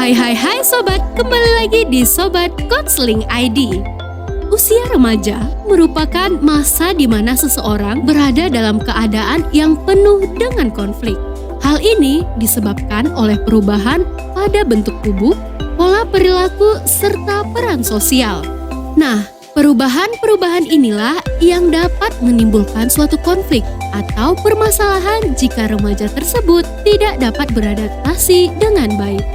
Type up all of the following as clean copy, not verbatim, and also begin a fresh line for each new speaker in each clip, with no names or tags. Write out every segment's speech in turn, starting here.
Hai sobat, kembali lagi di Sobat Konseling ID. Usia remaja merupakan masa di mana seseorang berada dalam keadaan yang penuh dengan konflik. Hal ini disebabkan oleh perubahan pada bentuk tubuh, pola perilaku, serta peran sosial. Nah, perubahan-perubahan inilah yang dapat menimbulkan suatu konflik atau permasalahan jika remaja tersebut tidak dapat beradaptasi dengan baik.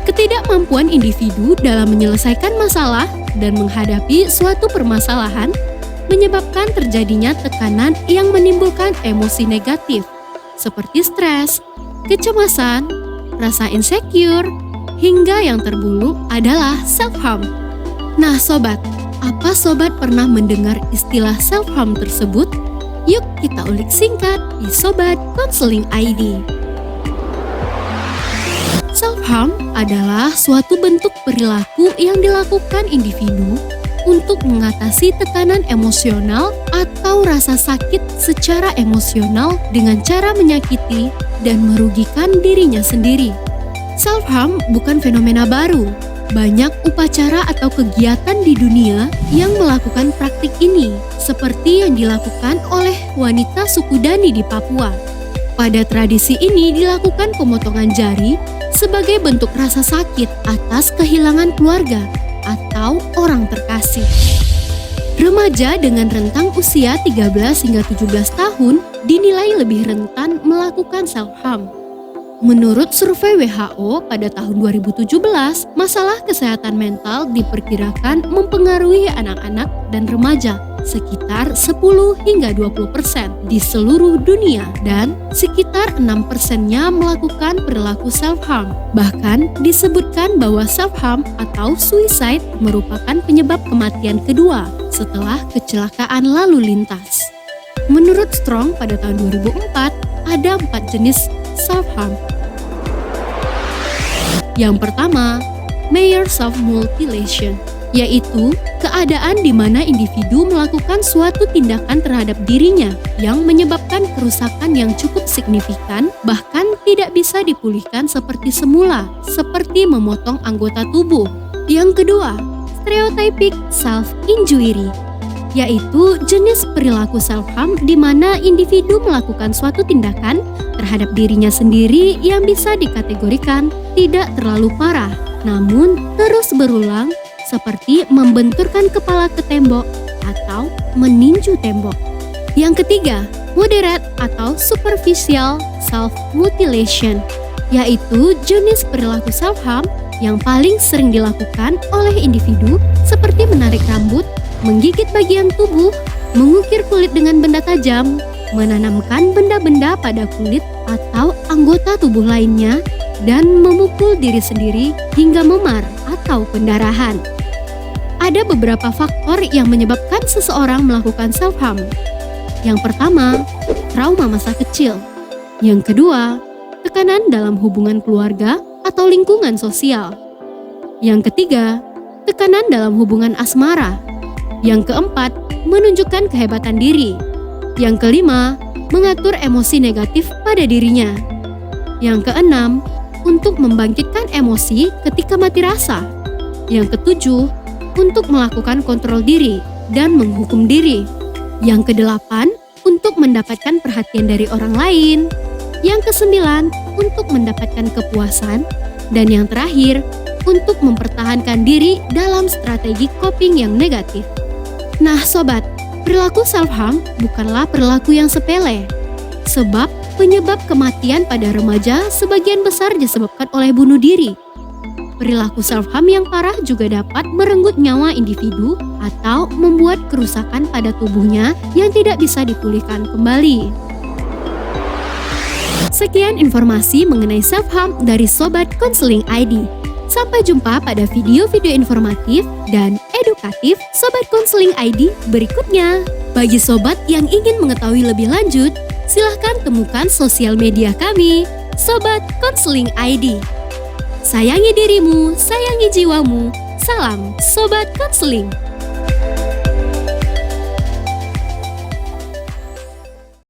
Ketidakmampuan individu dalam menyelesaikan masalah dan menghadapi suatu permasalahan menyebabkan terjadinya tekanan yang menimbulkan emosi negatif seperti stres, kecemasan, rasa insecure, hingga yang terburuk adalah self-harm. Nah sobat, apa sobat pernah mendengar istilah self-harm tersebut? Yuk kita ulik singkat di Sobat Konseling ID. Self-harm adalah suatu bentuk perilaku yang dilakukan individu untuk mengatasi tekanan emosional atau rasa sakit secara emosional dengan cara menyakiti dan merugikan dirinya sendiri. Self-harm bukan fenomena baru. Banyak upacara atau kegiatan di dunia yang melakukan praktik ini, seperti yang dilakukan oleh wanita suku Dani di Papua. Pada tradisi ini dilakukan pemotongan jari sebagai bentuk rasa sakit atas kehilangan keluarga atau orang terkasih. Remaja dengan rentang usia 13 hingga 17 tahun dinilai lebih rentan melakukan self-harm. Menurut survei WHO pada tahun 2017, masalah kesehatan mental diperkirakan mempengaruhi anak-anak dan remaja sekitar 10 hingga 20% di seluruh dunia dan sekitar 6%-nya melakukan perilaku self-harm. Bahkan disebutkan bahwa self-harm atau suicide merupakan penyebab kematian kedua setelah kecelakaan lalu lintas. Menurut Strong pada tahun 2004, ada 4 jenis self-harm. Yang pertama, major self-mutilation, yaitu keadaan di mana individu melakukan suatu tindakan terhadap dirinya yang menyebabkan kerusakan yang cukup signifikan, bahkan tidak bisa dipulihkan seperti semula, seperti memotong anggota tubuh. Yang kedua, stereotypic self-injury, yaitu jenis perilaku self-harm di mana individu melakukan suatu tindakan terhadap dirinya sendiri yang bisa dikategorikan tidak terlalu parah, namun terus berulang seperti membenturkan kepala ke tembok atau meninju tembok. Yang ketiga, moderate atau superficial self-mutilation, yaitu jenis perilaku self-harm yang paling sering dilakukan oleh individu seperti menarik rambut, menggigit bagian tubuh, mengukir kulit dengan benda tajam, menanamkan benda-benda pada kulit atau anggota tubuh lainnya, dan memukul diri sendiri hingga memar atau pendarahan. Ada beberapa faktor yang menyebabkan seseorang melakukan self-harm. Yang pertama, trauma masa kecil. Yang kedua, tekanan dalam hubungan keluarga atau lingkungan sosial. Yang ketiga, tekanan dalam hubungan asmara. Yang keempat, menunjukkan kehebatan diri. Yang kelima, mengatur emosi negatif pada dirinya. Yang keenam, untuk membangkitkan emosi ketika mati rasa. Yang ketujuh, untuk melakukan kontrol diri dan menghukum diri. Yang kedelapan, untuk mendapatkan perhatian dari orang lain. Yang kesembilan, untuk mendapatkan kepuasan. Dan yang terakhir, untuk mempertahankan diri dalam strategi coping yang negatif. Nah sobat, perilaku self-harm bukanlah perilaku yang sepele. Sebab penyebab kematian pada remaja sebagian besar disebabkan oleh bunuh diri. Perilaku self-harm yang parah juga dapat merenggut nyawa individu atau membuat kerusakan pada tubuhnya yang tidak bisa dipulihkan kembali. Sekian informasi mengenai self-harm dari Sobat Konseling ID. Sampai jumpa pada video-video informatif dan edukatif Sobat Konseling ID berikutnya. Bagi sobat yang ingin mengetahui lebih lanjut, silahkan temukan sosial media kami, Sobat Konseling ID. Sayangi dirimu, sayangi jiwamu. Salam Sobat Konseling.